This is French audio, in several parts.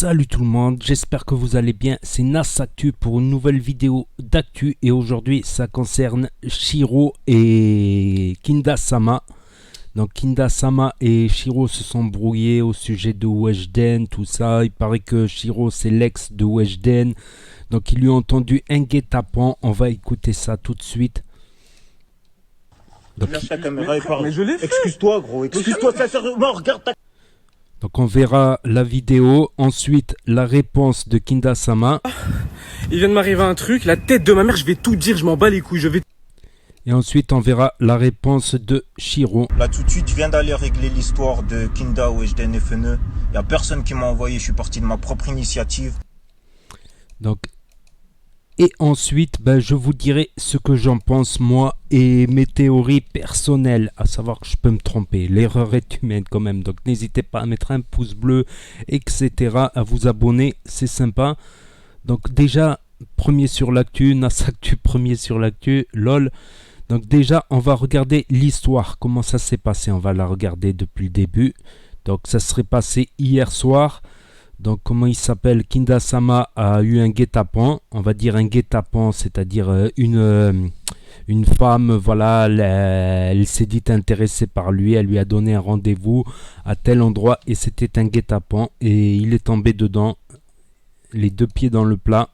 Salut tout le monde, j'espère que vous allez bien, c'est NasActu pour une nouvelle vidéo d'actu et aujourd'hui ça concerne Shiro et Kinda-sama. Donc Kinda-sama et Shiro se sont brouillés au sujet de Weshden, tout ça. Il paraît que Shiro c'est l'ex de Weshden, donc ils lui ont tendu un guet-apens. On va écouter ça tout de suite. Donc, ta caméra et parle. Mais je l'ai fait. Excuse-toi gros, excuse-toi sincèrement, regarde ta... donc on verra la vidéo, ensuite la réponse de Kinda-sama. Il vient de m'arriver un truc, la tête de ma mère, je vais tout dire, je m'en bats les couilles, je vais... Et ensuite on verra la réponse de Shiro. Là tout de suite, je viens d'aller régler l'histoire de Kinda, Weshden et FNE. Il n'y a personne qui m'a envoyé, je suis parti de ma propre initiative. Donc, et ensuite, je vous dirai ce que j'en pense moi et mes théories personnelles, à savoir que je peux me tromper. L'erreur est humaine quand même, donc n'hésitez pas à mettre un pouce bleu, etc., à vous abonner, c'est sympa. Donc déjà, premier sur l'actu, NasActu premier sur l'actu, lol. Donc déjà, on va regarder l'histoire, comment ça s'est passé, on va la regarder depuis le début. Donc ça serait passé hier soir. Donc comment il s'appelle, Kinda-sama a eu un guet-apens, on va dire un guet-apens, c'est-à-dire une femme, voilà, elle s'est dit intéressée par lui, elle lui a donné un rendez-vous à tel endroit et c'était un guet-apens et il est tombé dedans, les deux pieds dans le plat.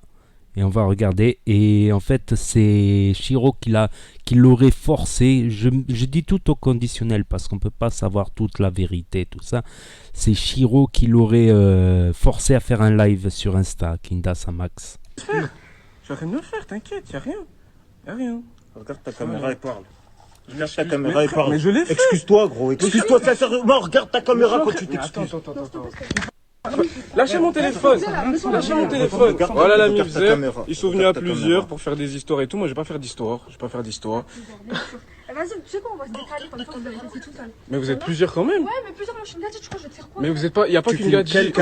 Et on va regarder, et en fait c'est Shiro qui l'aurait forcé, je dis tout au conditionnel parce qu'on peut pas savoir toute la vérité, tout ça. C'est Shiro qui l'aurait forcé à faire un live sur Insta, Kinda-samax. Je suis en train de le faire, t'inquiète, y'a rien. Y'a rien. Regarde ta caméra et parle. Regarde ta caméra et parle. Mais je l'ai fait. Excuse-toi gros, excuse-toi sincèrement, regarde ta caméra quand tu t'excuses. Attends. Lâchez mon téléphone. Lâchez mon téléphone. Voilà la misère. Ils sont venus à plusieurs pour faire des histoires et tout. Moi, je vais pas faire d'histoire. Vas-y, tu sais quoi, on va se décaler comme ça, on va rester tout seul. Mais vous êtes plusieurs quand même. Ouais, mais plusieurs, moi je suis une gadget, tu crois, je vais te faire quoi? Mais vous êtes pas. Y a pas qu'une gadget.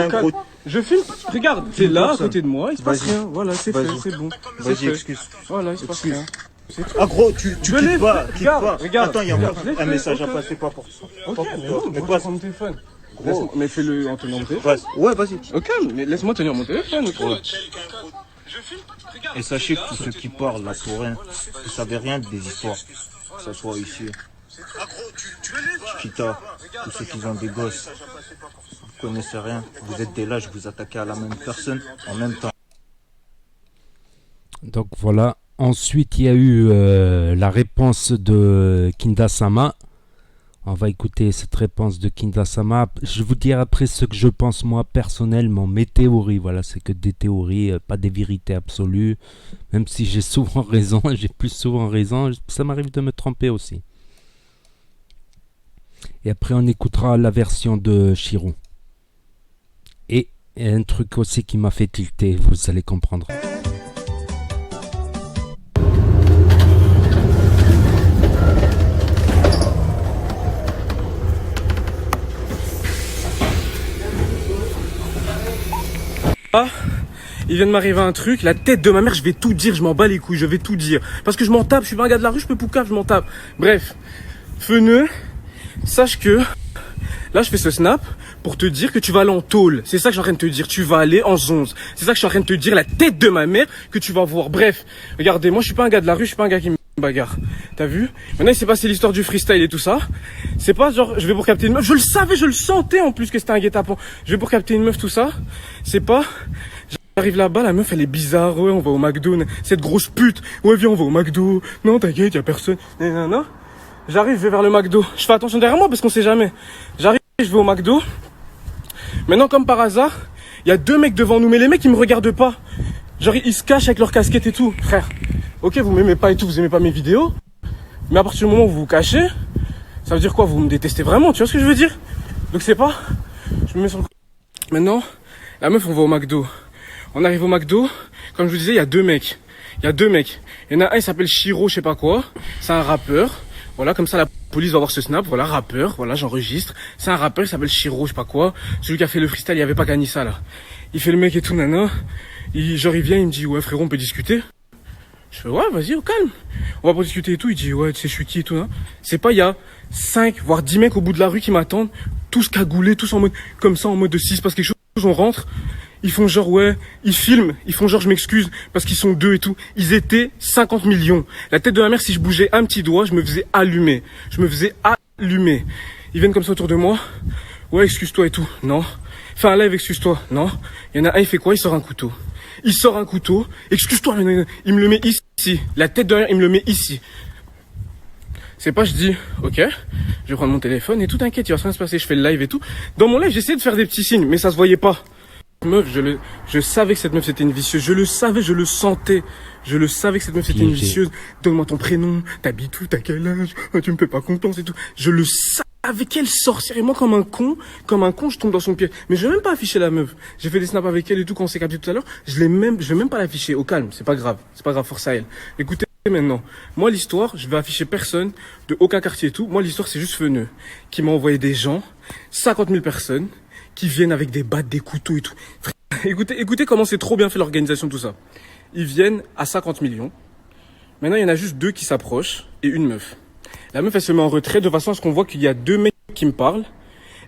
Je filme. Regarde, c'est là à côté de moi. Il se passe rien. Voilà, c'est fait, c'est bon. Vas-y, excuse. Voilà, il se passe rien. Ah gros, tu quittes pas, quitte pas. Regarde. Attends, il y a un message à passer, pas pour ça. Ok, Mais mais pas pas mon téléphone. Gros. Mais fais-le en tenant mon téléphone. Ouais, vas-y. Ok, mais laisse-moi tenir mon téléphone. Et sachez que tous ceux qui parlent là pour rien, vous savez rien des histoires. Que ce soit ici, Kita, tous ceux qui ont des gosses, vous connaissez rien, vous êtes des lâches, vous attaquez à la même personne en même temps. Donc voilà, ensuite il y a eu la réponse de Kinda-sama. On va écouter cette réponse de Kinda-sama. Je vous dirai après ce que je pense moi personnellement, mes théories. Voilà, c'est que des théories, pas des vérités absolues. Même si j'ai souvent raison, j'ai plus souvent raison, ça m'arrive de me tromper aussi. Et après on écoutera la version de Shiro. Et un truc aussi qui m'a fait tilter, vous allez comprendre. Ah, il vient de m'arriver un truc, la tête de ma mère, je vais tout dire, je m'en bats les couilles, je vais tout dire. Parce que je m'en tape, je suis pas un gars de la rue, je peux poucave, je m'en tape. Bref, Feneux, sache que là je fais ce snap pour te dire que tu vas aller en tôle. C'est ça que je suis en train de te dire, tu vas aller en zonze. C'est ça que je suis en train de te dire, la tête de ma mère que tu vas voir. Bref, regardez, moi je suis pas un gars de la rue, je suis pas un gars qui me bagarre. T'as vu? Maintenant il s'est passé l'histoire du freestyle et tout ça. C'est pas genre je vais pour capter une meuf, je le savais, je le sentais en plus que c'était un guet-apens. Je vais pour capter une meuf, tout ça. C'est pas... J'arrive là-bas, la meuf elle est bizarre, ouais on va au McDo, cette grosse pute, ouais viens on va au McDo, non t'inquiète y'a personne, non. J'arrive, je vais vers le McDo, je fais attention derrière moi parce qu'on sait jamais. J'arrive, je vais au McDo, maintenant comme par hasard, il y a deux mecs devant nous, mais les mecs ils me regardent pas. Genre ils se cachent avec leur casquette et tout, frère. Ok vous m'aimez pas et tout, vous aimez pas mes vidéos, mais à partir du moment où vous vous cachez, ça veut dire quoi, vous me détestez vraiment, tu vois ce que je veux dire? Donc c'est pas, je me mets sur le... Maintenant, la meuf on va au McDo. On arrive au McDo, comme je vous disais, il y a deux mecs. Il y en a un, il s'appelle Shiro, je sais pas quoi. C'est un rappeur. Voilà, comme ça la police va voir ce snap. Voilà, rappeur. Voilà, j'enregistre. C'est un rappeur, il s'appelle Shiro, je sais pas quoi. Celui qui a fait le freestyle, il y avait pas Kanissa là. Il fait le mec et tout, nana. Genre il vient, il me dit, ouais frérot, on peut discuter. Je fais, ouais, vas-y, au calme. On va pas discuter et tout. Il dit, ouais, tu sais, je suis qui et tout, hein. C'est pas, il y a 5, voire 10 mecs au bout de la rue qui m'attendent. Tous cagoulés, tous en mode, comme ça, en mode de 6, passe quelque chose, on rentre. Ils font genre, ouais, ils filment, ils font genre, je m'excuse, parce qu'ils sont deux et tout. Ils étaient 50 millions. La tête de ma mère, si je bougeais un petit doigt, je me faisais allumer. Je me faisais allumer. Ils viennent comme ça autour de moi. Ouais, excuse-toi et tout. Non. Fais un live, excuse-toi. Non. Il y en a un, il fait quoi? Il sort un couteau. Il sort un couteau. Excuse-toi. Il me le met ici. La tête de ma mère, il me le met ici. C'est pas, je dis, ok, je vais prendre mon téléphone et tout, t'inquiète, il va rien se passer. Je fais le live et tout. Dans mon live, j'essayais de faire des petits signes, mais ça se voyait pas. Meuf, je savais que cette meuf c'était une vicieuse. Je le savais, je le sentais. Je le savais que cette meuf c'était une vicieuse. Donne-moi ton prénom, t'habites où, t'as quel âge, tu me fais pas confiance et tout. Je le savais qu'elle sorcière. Et moi, comme un con, je tombe dans son pied. Mais je vais même pas afficher la meuf. J'ai fait des snaps avec elle et tout quand on s'est capté tout à l'heure. Je vais même pas l'afficher. Au calme, c'est pas grave. C'est pas grave, force à elle. Écoutez maintenant. Moi, l'histoire, je vais afficher personne de aucun quartier et tout. Moi, l'histoire, c'est juste Feneux qui m'a envoyé des gens, 50 000 personnes, qui viennent avec des battes, des couteaux et tout. Écoutez comment c'est trop bien fait l'organisation, tout ça. Ils viennent à 50 millions. Maintenant, il y en a juste 2 qui s'approchent et une meuf. La meuf, elle se met en retrait de façon à ce qu'on voit qu'il y a 2 mecs qui me parlent.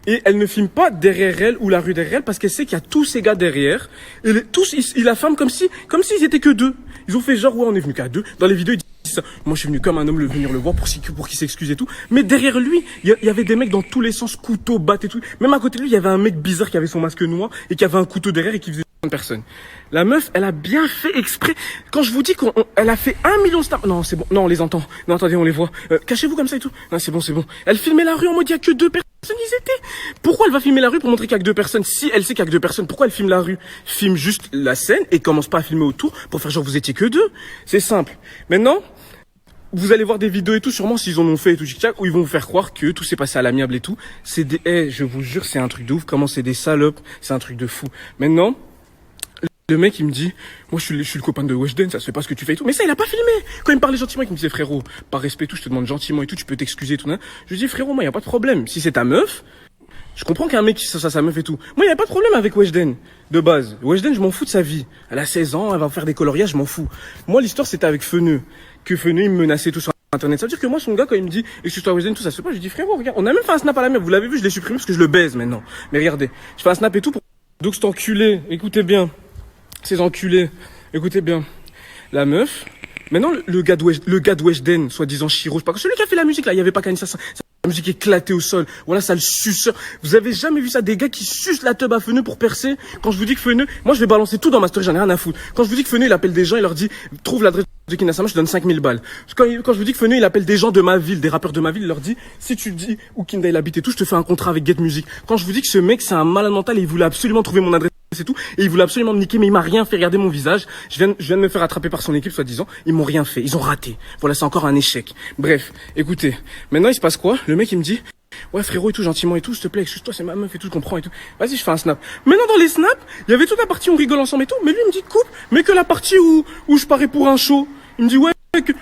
Et elle ne filme pas derrière elle ou la rue derrière elle parce qu'elle sait qu'il y a tous ces gars derrière. Et tous, ils la filment comme s'ils étaient que 2. Ils ont fait genre, ouais, on est venu qu'à 2. Dans les vidéos, ils disent ça. Moi, je suis venu comme un homme venir le voir pour qu'il s'excuse et tout. Mais derrière lui, il y avait des mecs dans tous les sens, couteaux, battes et tout. Même à côté de lui, il y avait un mec bizarre qui avait son masque noir et qui avait un couteau derrière et qui faisait personne. La meuf, elle a bien fait exprès. Quand je vous dis qu'elle a fait 1 million de snaps. Non, c'est bon. Non, on les entend. Non, attendez, on les voit. Cachez-vous comme ça et tout. Non, c'est bon, c'est bon. Elle filmait la rue en mode il y a que 2 personnes. Ils étaient. Pourquoi elle va filmer la rue pour montrer qu'il y a que 2 personnes? Si elle sait qu'il y a que 2 personnes, pourquoi elle filme la rue? Filme juste la scène et commence pas à filmer autour pour faire genre vous étiez que 2. C'est simple. Maintenant, vous allez voir des vidéos et tout, sûrement s'ils en ont fait et tout, où ils vont vous faire croire que tout s'est passé à l'amiable et tout. C'est des, je vous jure, c'est un truc de ouf. Comment c'est des salopes. C'est un truc de fou. Maintenant, le mec, il me dit, moi, je suis le copain de Weshden, ça se fait pas ce que tu fais et tout. Mais ça, il a pas filmé. Quand il me parlait gentiment, il me disait, frérot, par respect et tout, je te demande gentiment et tout, tu peux t'excuser et tout, hein. Je lui dis, frérot, moi, y a pas de problème. Si c'est ta meuf, je comprends qu'un mec, ça, sa meuf et tout. Moi, y a pas de problème avec Weshden, de base. Weshden, je m'en fous de sa vie. Elle a 16 ans, elle va faire des coloriages, je m'en fous. Moi, l'histoire, c'était avec Feneux. Que Feneux, il me menaçait tout sur Internet. Ça veut dire que moi, son gars, quand il me dit, excuse-toi, Weshden, tout ça se fait pas, je lui dis, frérot, regarde, on a même fait un snap à la meuf. Vous l'avez vu, je l'ai supprimé parce que je le baise maintenant. Mais regardez, je fais un snap et tout pour, donc cet enculé, écoutez bien. Ces enculés, écoutez bien, la meuf, maintenant le gars de Weshden, soi-disant Chiro, pas celui qui a fait la musique là, il y avait pas Kanissa, la musique éclatée au sol, voilà ça le suceur. Vous avez jamais vu ça, des gars qui sucent la teub à Feneux pour percer? Quand je vous dis que Feneux, moi je vais balancer tout dans ma story, j'en ai rien à foutre. Quand je vous dis que Feneux il appelle des gens, il leur dit, trouve l'adresse de Kinasama, je donne 5000 balles. Quand je vous dis que Feneux il appelle des gens de ma ville, des rappeurs de ma ville, il leur dit, si tu dis où Kinda il habite et tout, je te fais un contrat avec Get Music. Quand je vous dis que ce mec c'est un malade mental et il voulait absolument trouver mon adresse et tout, et il voulait absolument me niquer, mais il m'a rien fait. Regardez mon visage, je viens de me faire attraper par son équipe, soi-disant, ils m'ont rien fait, ils ont raté. Voilà, c'est encore un échec. Bref, écoutez, maintenant il se passe quoi? Le mec il me dit, ouais frérot et tout, gentiment et tout, s'il te plaît, excuse-toi, c'est ma meuf et tout, je comprends et tout. Vas-y, je fais un snap. Maintenant dans les snaps, il y avait toute la partie où on rigole ensemble et tout, mais lui il me dit coupe, mais que la partie où je parais pour un show. Il me dit ouais,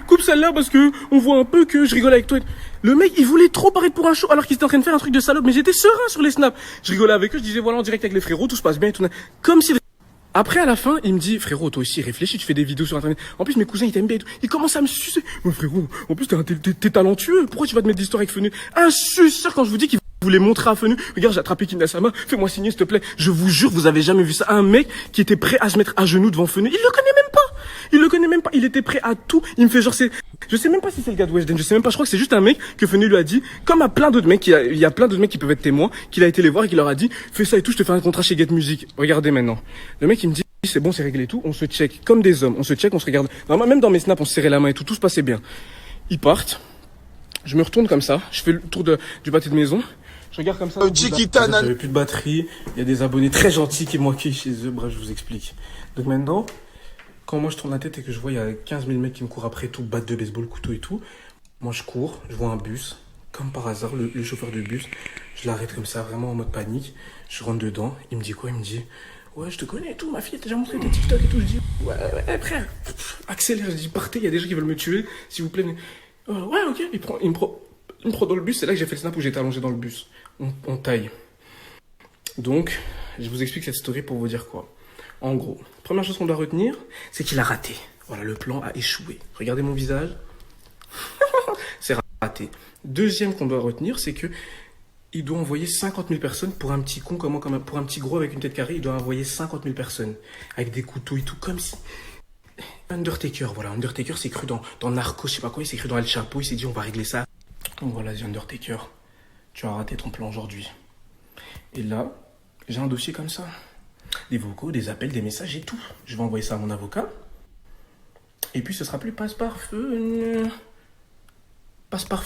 coupe celle-là parce que on voit un peu que je rigole avec toi. Le mec, il voulait trop paraître pour un show alors qu'il était en train de faire un truc de salope, mais j'étais serein sur les snaps. Je rigolais avec eux, je disais voilà en direct avec les frérots, tout se passe bien et tout. Comme si... Après, à la fin, il me dit, frérot, toi aussi, réfléchis, tu fais des vidéos sur Internet. En plus, mes cousins, ils t'aiment bien et tout. Il commence à me sucer. Mais frérot, en plus, t'es talentueux. Pourquoi tu vas te mettre d'histoire avec Feneux? Un suceur quand je vous dis qu'il voulait montrer à Feneux. Regarde, j'ai attrapé Kinasama. Fais-moi signer, s'il te plaît. Je vous jure, vous avez jamais vu ça. Un mec qui était prêt à se mettre à genoux devant Feneux. Il le connaît même pas. Il le connaît même pas. Il était prêt à tout. Il me fait genre, je sais même pas si c'est le gars de Weshden. Je sais même pas. Je crois que c'est juste un mec que Feneux lui a dit, comme à plein d'autres mecs, il y a plein d'autres mecs qui peuvent être témoins, qu'il a été les voir et qu'il leur a dit, fais ça et tout, je te fais un contrat chez Get Music. Regardez maintenant. Le mec, il me dit, c'est bon, c'est réglé et tout, on se check comme des hommes, on se check, on se regarde. Normalement, même dans mes snaps, on se serrait la main et tout se passait bien. Ils partent, je me retourne comme ça, je fais le tour du pâté de maison, je regarde comme ça. J'avais plus de batterie, il y a des abonnés très gentils qui m'ont accueilli chez eux, bref, je vous explique. Donc maintenant, quand moi je tourne la tête et que je vois il y a 15 000 mecs qui me courent après tout, batte de baseball, couteau et tout, moi je cours, je vois un bus, comme par hasard, le chauffeur de bus, je l'arrête comme ça, vraiment en mode panique, je rentre dedans, il me dit quoi? Il me dit... Ouais, je te connais et tout, ma fille t'a déjà montré tes TikTok et tout. Je dis, ouais, frère, accélère, je dis, partez, il y a des gens qui veulent me tuer, s'il vous plaît. Ouais, ok, il me prend dans le bus, c'est là que j'ai fait le snap où j'étais allongé dans le bus. On taille. Donc, je vous explique cette story pour vous dire quoi. En gros, première chose qu'on doit retenir, c'est qu'il a raté. Voilà, le plan a échoué. Regardez mon visage. C'est raté. Deuxième qu'on doit retenir, c'est que il doit envoyer 50 000 personnes pour un petit con comme moi, pour un petit gros avec une tête carrée, il doit envoyer 50 000 personnes avec des couteaux et tout, comme si... Undertaker, voilà, Undertaker s'est cru dans Narcos, je sais pas quoi, il s'est cru dans El Chapo, il s'est dit on va régler ça. Donc voilà, The Undertaker, tu as raté ton plan aujourd'hui. Et là, j'ai un dossier comme ça. Des vocaux, des appels, des messages et tout. Je vais envoyer ça à mon avocat. Et puis ce sera plus passe par Fleury. Passe par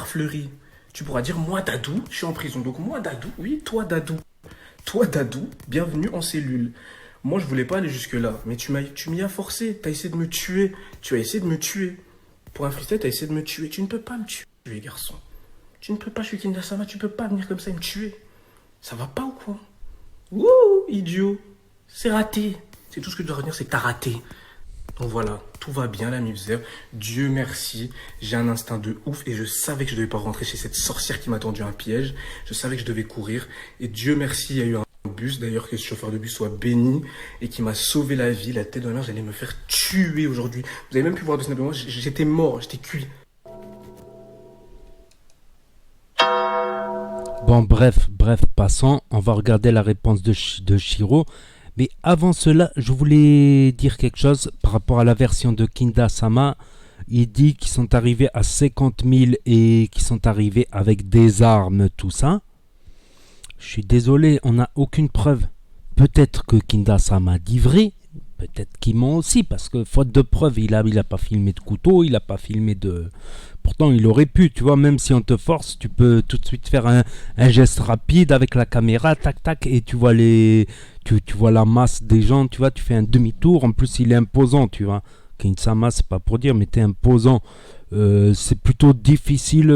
Fleury. Tu pourras dire moi Dadou, je suis en prison. Donc moi Dadou, oui, toi Dadou. Toi Dadou, bienvenue en cellule. Moi je voulais pas aller jusque là, mais tu m'y as forcé. T'as essayé de me tuer. Tu as essayé de me tuer. Pour un freestyle, t'as essayé de me tuer. Tu ne peux pas me tuer, garçon. Tu ne peux pas, je suis Kinda Sama, tu peux pas venir comme ça et me tuer. Ça va pas ou quoi? Wouh, idiot. C'est raté. C'est tout ce que tu dois retenir, c'est que t'as raté. Donc voilà, tout va bien, la Mifzer. Dieu merci, j'ai un instinct de ouf et je savais que je devais pas rentrer chez cette sorcière qui m'a tendu un piège. Je savais que je devais courir et Dieu merci, il y a eu un bus, d'ailleurs que ce chauffeur de bus soit béni et qui m'a sauvé la vie. La tête de ma mère, j'allais me faire tuer aujourd'hui. Vous avez même pu voir de snap de moi, j'étais mort, j'étais cuit. Bon, bref, passons. On va regarder la réponse de Shiro. Mais avant cela, je voulais dire quelque chose par rapport à la version de Kinda Sama. Il dit qu'ils sont arrivés à 50 000 et qu'ils sont arrivés avec des armes, tout ça. Je suis désolé, on n'a aucune preuve. Peut-être que Kinda Sama dit vrai, peut-être qu'il ment aussi, parce que faute de preuve, il a pas filmé de couteau, il a pas filmé de... Pourtant, il aurait pu, tu vois, même si on te force, tu peux tout de suite faire un geste rapide avec la caméra, tac, tac, et tu vois tu vois la masse des gens, tu vois, tu fais un demi-tour, en plus il est imposant, tu vois. Kinsama, c'est pas pour dire, mais t'es imposant. C'est plutôt difficile,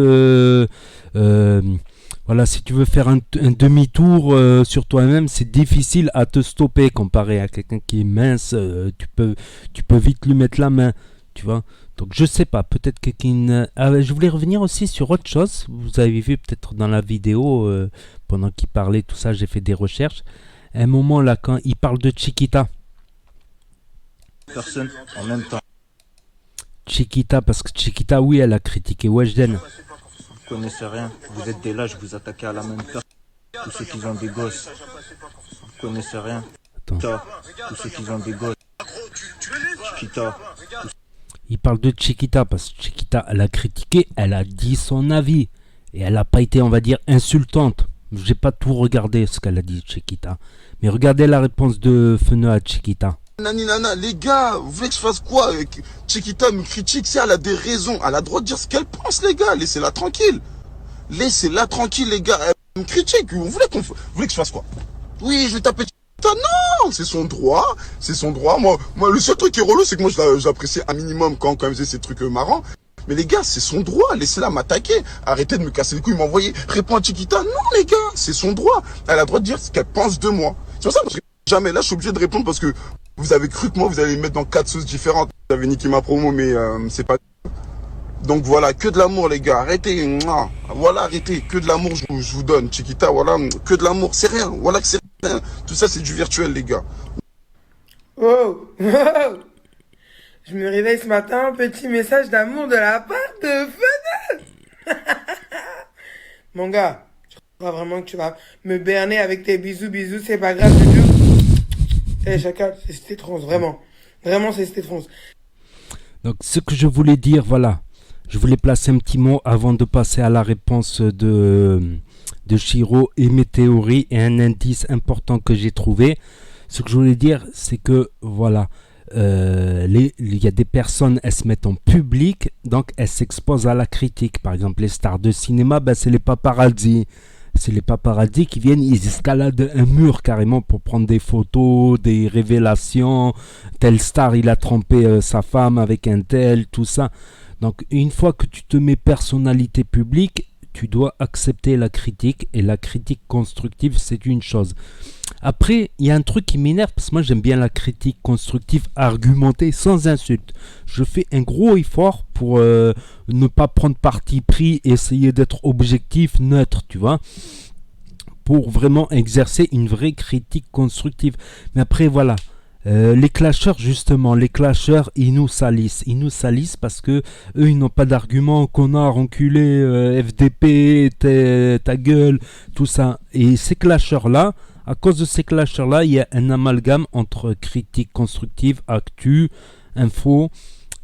voilà, si tu veux faire un demi-tour sur toi-même, c'est difficile à te stopper comparé à quelqu'un qui est mince, tu peux vite lui mettre la main, tu vois. Donc je sais pas, peut-être que je voulais revenir aussi sur autre chose. Vous avez vu peut-être dans la vidéo, pendant qu'il parlait, tout ça, j'ai fait des recherches. À un moment là, quand il parle de Chiquita. Personne en même temps. Chiquita, parce que Chiquita, oui, elle a critiqué Weshden. Vous connaissez rien. Vous êtes des lâches, vous attaquez à la même personne. Tous ceux qui ont des gosses. Vous connaissez rien. Attends. Tous ceux qui ont des gosses. Chiquita. Il parle de Chiquita, parce que Chiquita, elle a critiqué, elle a dit son avis. Et elle n'a pas été, on va dire, insultante. J'ai pas tout regardé ce qu'elle a dit, Chiquita. Mais regardez la réponse de Feneu à Chiquita. Nani nana, les gars, vous voulez que je fasse quoi? Chiquita me critique, si elle a des raisons, elle a le droit de dire ce qu'elle pense, les gars. Laissez-la tranquille. Laissez-la tranquille, les gars. Elle me critique. Vous voulez que je fasse quoi? Oui, je vais taper Chiquita. Non, c'est son droit. C'est son droit. Moi, le seul truc qui est relou, c'est que moi, j'apprécie un minimum quand elle faisait ces trucs marrants. Mais les gars, c'est son droit. Laissez-la m'attaquer. Arrêtez de me casser les couilles, m'envoyer. Réponds à Chiquita. Non, les gars, c'est son droit. Elle a le droit de dire ce qu'elle pense de moi. C'est pour ça que jamais là, je suis obligé de répondre parce que vous avez cru que moi, vous allez me mettre dans 4 sauces différentes. Vous avez niqué ma promo, mais c'est pas... Donc voilà, que de l'amour, les gars. Arrêtez. Voilà, arrêtez. Que de l'amour, je vous donne. Chiquita, voilà. Que de l'amour. C'est rien. Voilà que c'est rien. Tout ça, c'est du virtuel, les gars. Oh, oh. Je me réveille ce matin, petit message d'amour de la part de Feneu. Mon gars, je crois vraiment que tu vas me berner avec tes bisous, c'est pas grave du tout. Eh, Chacal, c'est Stétrons, vraiment. Vraiment, c'est Stétrons. Donc, ce que je voulais dire, voilà. Je voulais placer un petit mot avant de passer à la réponse de Shiro et mes théories et un indice important que j'ai trouvé. Ce que je voulais dire, c'est que, voilà, il y a des personnes, elles se mettent en public, donc elles s'exposent à la critique. Par exemple, les stars de cinéma, c'est les paparazzi. C'est les paparazzi qui viennent, ils escaladent un mur carrément pour prendre des photos, des révélations. Tel star, il a trompé sa femme avec un tel, tout ça. Donc, une fois que tu te mets personnalité publique, tu dois accepter la critique. Et la critique constructive, c'est une chose. Après, il y a un truc qui m'énerve, parce que moi, j'aime bien la critique constructive argumentée sans insulte. Je fais un gros effort pour ne pas prendre parti pris, essayer d'être objectif, neutre, tu vois, pour vraiment exercer une vraie critique constructive. Mais après, voilà, Les clasheurs, justement, les clasheurs, ils nous salissent. Ils nous salissent parce que eux, ils n'ont pas d'argument. Connard, enculé, FDP, ta gueule, tout ça. Et ces clasheurs-là, à cause de ces clasheurs-là, il y a un amalgame entre critique constructive, actu, info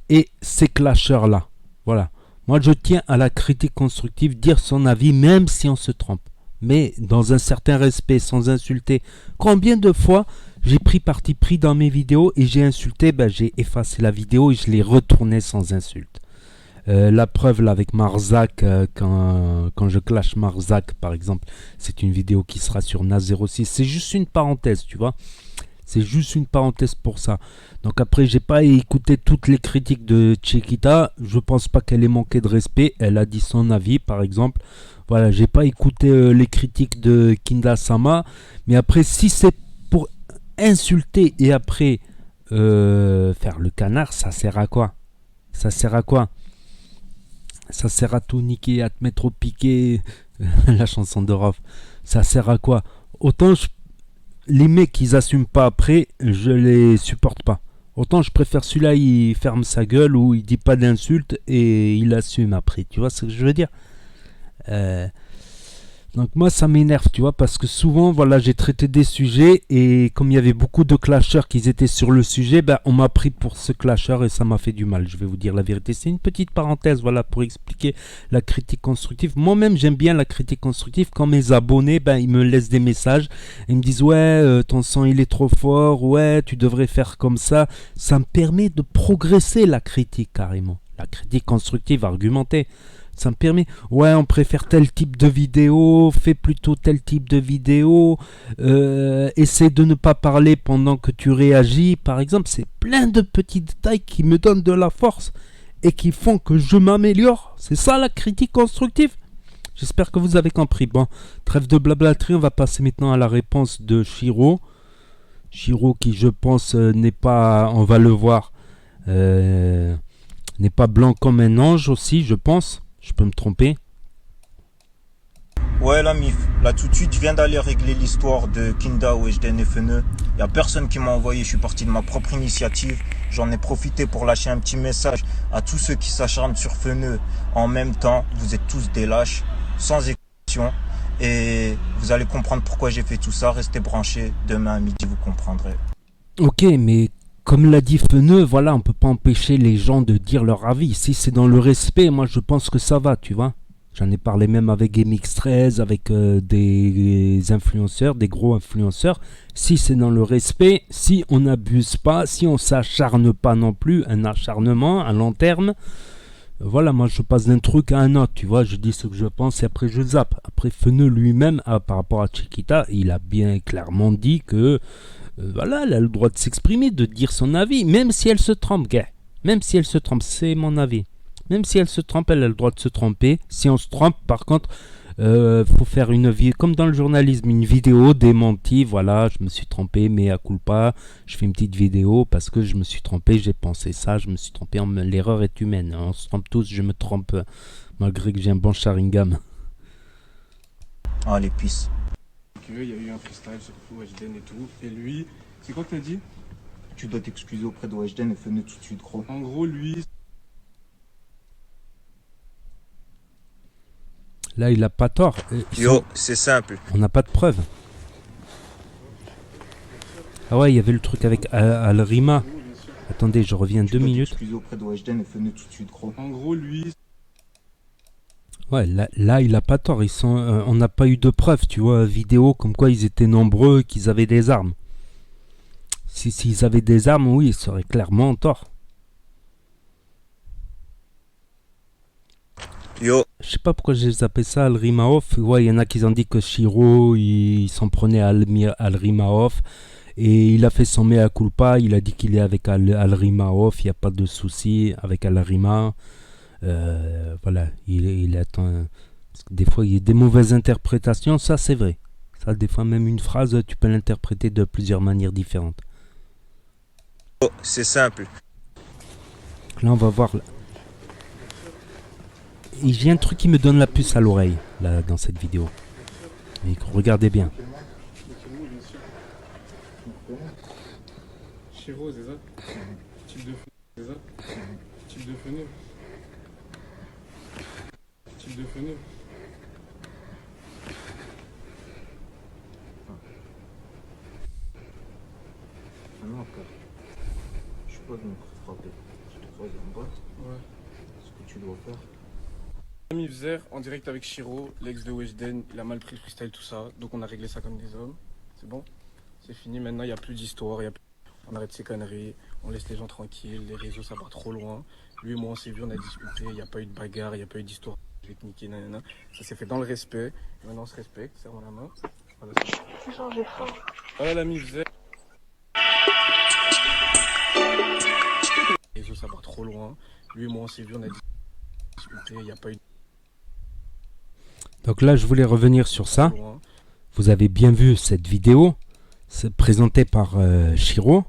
et ces clasheurs-là. Voilà. Moi, je tiens à la critique constructive, dire son avis, même si on se trompe. Mais dans un certain respect, sans insulter. Combien de fois j'ai pris parti pris dans mes vidéos et j'ai insulté, j'ai effacé la vidéo et je l'ai retournée sans insulte. La preuve là avec Marzac, quand je clash Marzac par exemple, c'est une vidéo qui sera sur Na06. C'est juste une parenthèse, tu vois. C'est juste une parenthèse pour ça. Donc après, j'ai pas écouté toutes les critiques de Chiquita. Je pense pas qu'elle ait manqué de respect. Elle a dit son avis, par exemple. Voilà, j'ai pas écouté les critiques de Kinda Sama. Mais après, si c'est pour insulter et après faire le canard, ça sert à quoi? Ça sert à quoi? Ça sert à tout niquer, à te mettre au piqué. La chanson de Rof. Ça sert à quoi? Autant les mecs, ils assument pas après, je les supporte pas. Autant je préfère celui-là, il ferme sa gueule ou il dit pas d'insultes et il assume après. Tu vois ce que je veux dire? Donc moi ça m'énerve, tu vois, parce que souvent voilà, j'ai traité des sujets et comme il y avait beaucoup de clasheurs qui étaient sur le sujet, on m'a pris pour ce clasheur et ça m'a fait du mal, je vais vous dire la vérité. C'est une petite parenthèse, voilà, pour expliquer la critique constructive. Moi-même j'aime bien la critique constructive quand mes abonnés, ils me laissent des messages, ils me disent ouais, ton son il est trop fort, ouais, tu devrais faire comme ça. Ça me permet de progresser la critique carrément, la critique constructive, argumentée. Ça me permet, ouais, on préfère tel type de vidéo, fais plutôt tel type de vidéo, essaie de ne pas parler pendant que tu réagis, par exemple. C'est plein de petits détails qui me donnent de la force et qui font que je m'améliore. C'est ça la critique constructive. J'espère que vous avez compris. Bon, trêve de blablaterie, on va passer maintenant à la réponse de Shiro. Shiro qui, je pense, n'est pas, on va le voir, n'est pas blanc comme un ange aussi, je pense. Je peux me tromper. Ouais, la MIF, là tout de suite, je viens d'aller régler l'histoire de Kinda, Weshden et Feneux. Il n'y a personne qui m'a envoyé, je suis parti de ma propre initiative. J'en ai profité pour lâcher un petit message à tous ceux qui s'acharnent sur Feneux. En même temps, vous êtes tous des lâches, sans exception. Et vous allez comprendre pourquoi j'ai fait tout ça. Restez branchés, demain à midi, vous comprendrez. Ok, mais comme l'a dit Feneux, voilà, on peut pas empêcher les gens de dire leur avis. Si c'est dans le respect, moi je pense que ça va, tu vois. J'en ai parlé même avec MX13, avec des influenceurs, des gros influenceurs. Si c'est dans le respect, si on n'abuse pas, si on s'acharne pas non plus, un acharnement à long terme, voilà, moi je passe d'un truc à un autre, tu vois. Je dis ce que je pense et après je zappe. Après Feneux lui-même, par rapport à Chiquita, il a bien clairement dit que voilà, elle a le droit de s'exprimer, de dire son avis, même si elle se trompe, gars. Même si elle se trompe, c'est mon avis. Même si elle se trompe, elle a le droit de se tromper. Si on se trompe, par contre, faut faire une vie, comme dans le journalisme, une vidéo démentie. Voilà, je me suis trompé, mais à culpa, je fais une petite vidéo parce que je me suis trompé, j'ai pensé ça, je me suis trompé. L'erreur est humaine. On se trompe tous, je me trompe, malgré que j'ai un bon Sharingan. Ah, les pisses. Il y a eu un freestyle sur Weshden et tout. Et lui, c'est quoi que t'as dit? Tu dois t'excuser auprès de Weshden et Feneux tout de suite, gros. En gros, lui... Là, il a pas tort. Yo, c'est simple. On n'a pas de preuves. Ah ouais, il y avait le truc avec Al-Rima. Attendez, je reviens 2 minutes. T'excuser auprès de Weshden et Feneux tout de suite, gros. En gros, lui... Ouais, là, il a pas tort. On n'a pas eu de preuves, tu vois, vidéo comme quoi ils étaient nombreux, qu'ils avaient des armes. S'ils avaient des armes, oui, ils seraient clairement en tort. Yo. Je sais pas pourquoi j'ai zappé ça, Al-Rimaoff. Ouais, il y en a qui ont dit que Shiro, il s'en prenait à Al-Rimaoff. Et il a fait son mea culpa. Il a dit qu'il est avec Al-Rimaoff. Il n'y a pas de souci avec Al-Rima. Voilà, il attend. Parce que des fois, il y a des mauvaises interprétations. Ça, c'est vrai. Ça, des fois, même une phrase, tu peux l'interpréter de plusieurs manières différentes. Yo, c'est simple. Là, on va voir... Et j'ai un truc qui me donne la puce à l'oreille, là, dans cette vidéo. Et regardez bien. Chiro, c'est ça? Type de fenêtre, c'est ça? Type de fenêtre. Type de fenêtre. Non, frère. Je suis pas venu pour frapper. Je te croise en bas. Ouais. Ce que tu dois faire. Ami Vzer en direct avec Shiro, l'ex de Weshden, il a mal pris le freestyle, tout ça, donc on a réglé ça comme des hommes. C'est bon? C'est fini, maintenant il n'y a plus d'histoire, on arrête ces conneries, on laisse les gens tranquilles, les réseaux ça va trop loin. Lui et moi on s'est vu, on a discuté, il n'y a pas eu de bagarre, il n'y a pas eu d'histoire, je vais te niquer, nanana. Ça s'est fait dans le respect, maintenant on se respecte, serre-moi la main. Voilà, C'est genre, j'ai faim. voilà l'ami Vzer. Les réseaux ça va trop loin, lui et moi on s'est vu, on a discuté, il n'y a pas eu Donc là, je voulais revenir sur ça. de loin. Vous avez bien vu cette vidéo, c'est présenté par Shiro.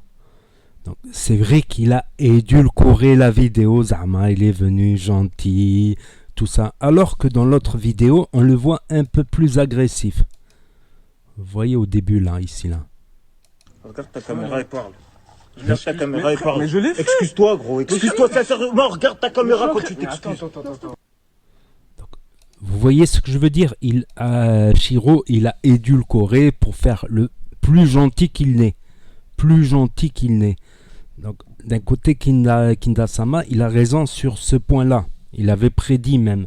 Donc c'est vrai qu'il a édulcoré la vidéo. Zama, il est venu gentil, tout ça. Alors que dans l'autre vidéo, on le voit un peu plus agressif. Vous voyez au début là, ici là. Regarde ta caméra et parle. Regarde ta caméra et parle. Mais je l'ai fait. Excuse-toi, gros. Excuse-toi sincèrement. Regarde ta caméra quand tu t'excuses. Attends. Vous voyez ce que je veux dire? Shiro, il a édulcoré pour faire le plus gentil qu'il n'est. Plus gentil qu'il n'est. Donc, d'un côté, Kinda-sama, il a raison sur ce point-là. Il avait prédit même.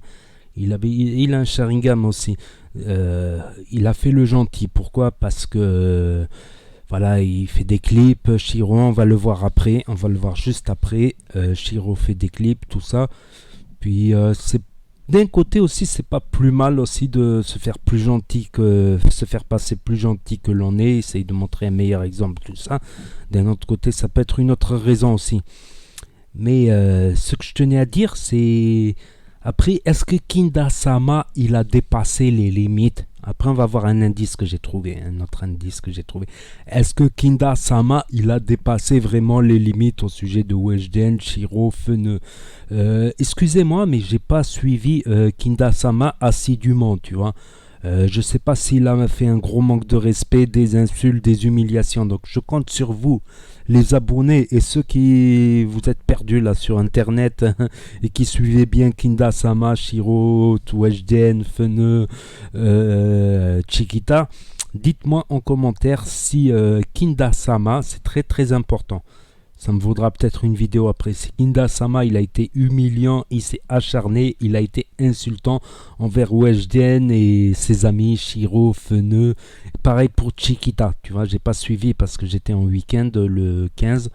Il a un Sharingan aussi. Il a fait le gentil. Pourquoi? Parce que voilà, il fait des clips. Shiro, on va le voir après. On va le voir juste après. Shiro fait des clips, tout ça. Puis c'est d'un côté aussi, c'est pas plus mal aussi de se faire plus gentil que se faire passer plus gentil que l'on est, essayer de montrer un meilleur exemple, tout ça. D'un autre côté, ça peut être une autre raison aussi. Mais ce que je tenais à dire, c'est après, est-ce que Kinda-sama, il a dépassé les limites? Après, on va voir un indice que j'ai trouvé, un autre indice que j'ai trouvé. Est-ce que Kinda-sama, il a dépassé vraiment les limites au sujet de Weshden, Shiro, Feneux? Excusez-moi, mais j'ai pas suivi Kinda-sama assidûment, tu vois. Je sais pas s'il a fait un gros manque de respect, des insultes, des humiliations. Donc, je compte sur vous, les abonnés et ceux qui vous êtes perdus là sur Internet et qui suivez bien Kinda-sama, Shiro, Weshden, Feneux, Chiquita. Dites-moi en commentaire si Kinda-sama, c'est très très important. Ça me vaudra peut-être une vidéo après. Si Kinda-sama, il a été humiliant, il s'est acharné, il a été insultant envers Weshden et ses amis, Shiro, Feneux. Pareil pour Chiquita, tu vois, j'ai pas suivi parce que j'étais en week-end le 15.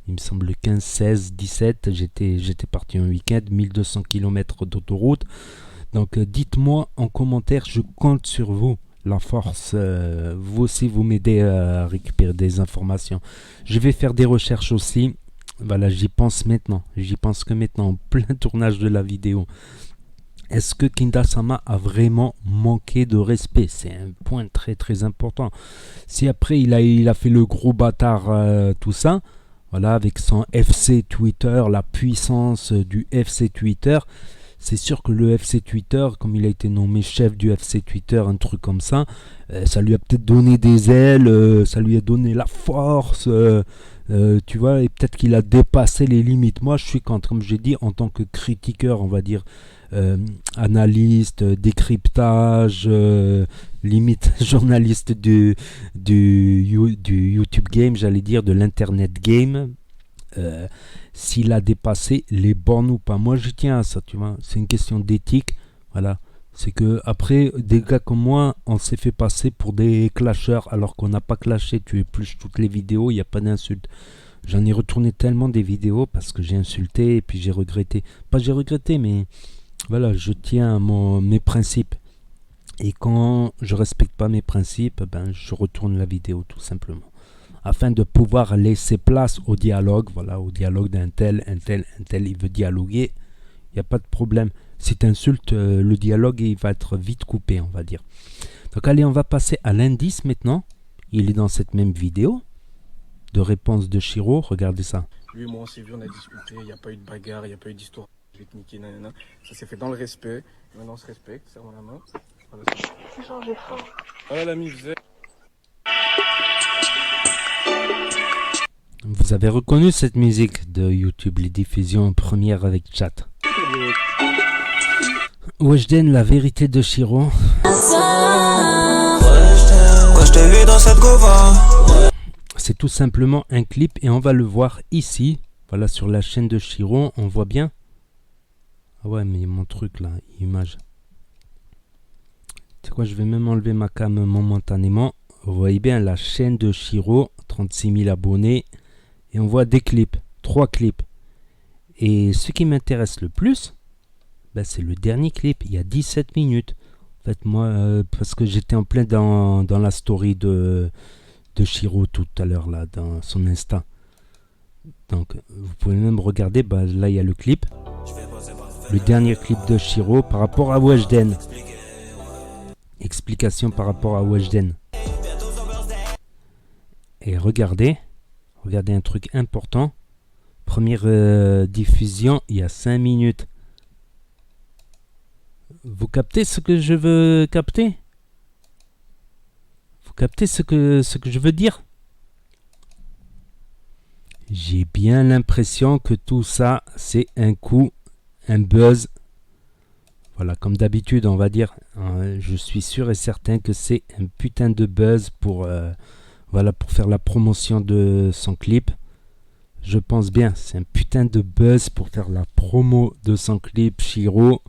Il me semble le 15, 16, 17, j'étais parti en week-end, 1200 km d'autoroute. Donc dites-moi en commentaire, je compte sur vous. La force, vous aussi vous m'aidez à récupérer des informations. Je vais faire des recherches aussi. Voilà, j'y pense maintenant. J'y pense que maintenant, en plein tournage de la vidéo. Est-ce que Kinda-sama a vraiment manqué de respect? C'est un point très très important. Si après il a fait le gros bâtard, tout ça, voilà, avec son FC Twitter, la puissance du FC Twitter. C'est sûr que le FC Twitter, comme il a été nommé chef du FC Twitter, un truc comme ça, ça lui a peut-être donné des ailes, ça lui a donné la force, tu vois, et peut-être qu'il a dépassé les limites. Moi, je suis contre, comme j'ai dit, en tant que critiqueur, on va dire, analyste, décryptage, limite journaliste du YouTube game, j'allais dire, de l'Internet game. S'il a dépassé les bornes ou pas. Moi je tiens à ça, tu vois, c'est une question d'éthique. Voilà, c'est que après des gars comme moi, on s'est fait passer pour des clasheurs alors qu'on n'a pas clashé. Tu épluches toutes les vidéos, il n'y a pas d'insultes. J'en ai retourné tellement des vidéos parce que j'ai insulté et puis j'ai regretté. Pas j'ai regretté, mais voilà, je tiens à mes principes. Et quand je respecte pas mes principes, ben je retourne la vidéo tout simplement, afin de pouvoir laisser place au dialogue, voilà, au dialogue d'un tel, il veut dialoguer, il n'y a pas de problème. Si tu insultes, le dialogue, il va être vite coupé, on va dire. Donc allez, on va passer à l'indice maintenant. Il est dans cette même vidéo de réponse de Shiro, regardez ça. Lui et moi on s'est vu, on a discuté, il n'y a pas eu de bagarre, il n'y a pas eu d'histoire, je vais te niquer, nanana. Ça s'est fait dans le respect, maintenant on se respecte, serre-moi la main. Voilà, C'est genre, j'ai faim. voilà l'ami Vzer. Vous avez reconnu cette musique de YouTube, les diffusions premières avec chat. Weshden, la vérité de Shiro. C'est tout simplement un clip et on va le voir ici. Voilà, sur la chaîne de Shiro, on voit bien. Ah ouais, mais mon truc là, image. Tu sais quoi, je vais même enlever ma cam momentanément. Vous voyez bien la chaîne de Shiro, 36 000 abonnés. Et on voit des clips, 3 clips. Et ce qui m'intéresse le plus, ben, c'est le dernier clip, il y a 17 minutes. En fait, moi, parce que j'étais en plein dans la story de Shiro tout à l'heure, là, dans son Insta. Donc, vous pouvez même regarder, ben, là, il y a le clip. Le dernier clip de Shiro par rapport à Weshden. Explication par rapport à Weshden. Et regardez un truc important. Première diffusion, il y a 5 minutes. Vous captez ce que je veux capter? Vous captez ce que je veux dire? J'ai bien l'impression que tout ça, c'est un coup, un buzz. Voilà, comme d'habitude, on va dire. Je suis sûr et certain que c'est un putain de buzz pour faire la promotion de son clip. Je pense bien, c'est un putain de buzz pour faire la promo de son clip, Shiro.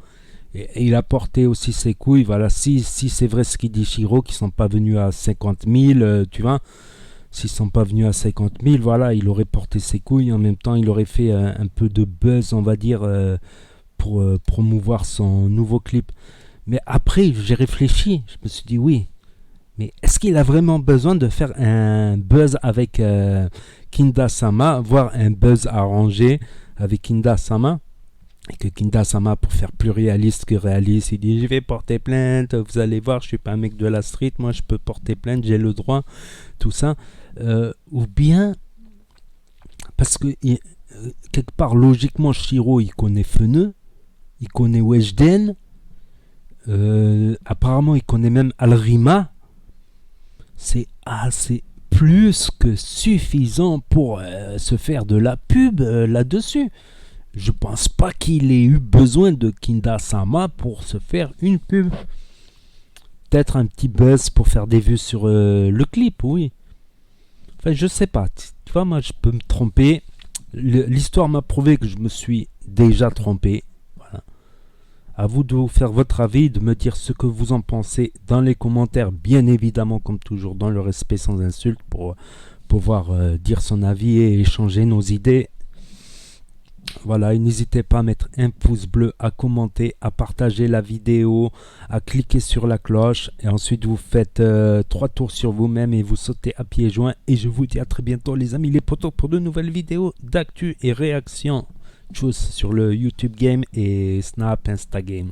Et il a porté aussi ses couilles. Voilà, si c'est vrai ce qu'il dit Shiro, qu'ils sont pas venus à 50 000, tu vois. S'ils sont pas venus à 50 000, voilà, il aurait porté ses couilles. En même temps, il aurait fait un peu de buzz, on va dire, pour promouvoir son nouveau clip. Mais après, j'ai réfléchi. Je me suis dit, oui. Mais est-ce qu'il a vraiment besoin de faire un buzz avec Kinda-sama, voire un buzz arrangé avec Kinda-sama? Et que Kinda-sama, pour faire plus réaliste que réaliste, il dit je vais porter plainte, vous allez voir, je suis pas un mec de la street, moi je peux porter plainte, j'ai le droit, tout ça. Ou bien, parce que quelque part, logiquement, Shiro, il connaît Feneux, il connaît Weshden, apparemment, il connaît même Alrima. C'est assez plus que suffisant pour se faire de la pub là-dessus. Je pense pas qu'il ait eu besoin de Kinda-sama pour se faire une pub. Peut-être un petit buzz pour faire des vues sur le clip, oui. Enfin, je sais pas. Tu vois, moi, je peux me tromper. L'histoire m'a prouvé que je me suis déjà trompé. Voilà. À vous de vous faire votre avis, de me dire ce que vous en pensez dans les commentaires. Bien évidemment, comme toujours, dans le respect sans insulte, pour pouvoir dire son avis et échanger nos idées. Voilà, et n'hésitez pas à mettre un pouce bleu, à commenter, à partager la vidéo, à cliquer sur la cloche. Et ensuite, vous faites 3 tours sur vous-même et vous sautez à pieds joints. Et je vous dis à très bientôt, les amis, les potos, pour de nouvelles vidéos d'actu et réactions. Tchuss sur le YouTube Game et Snap Insta Game.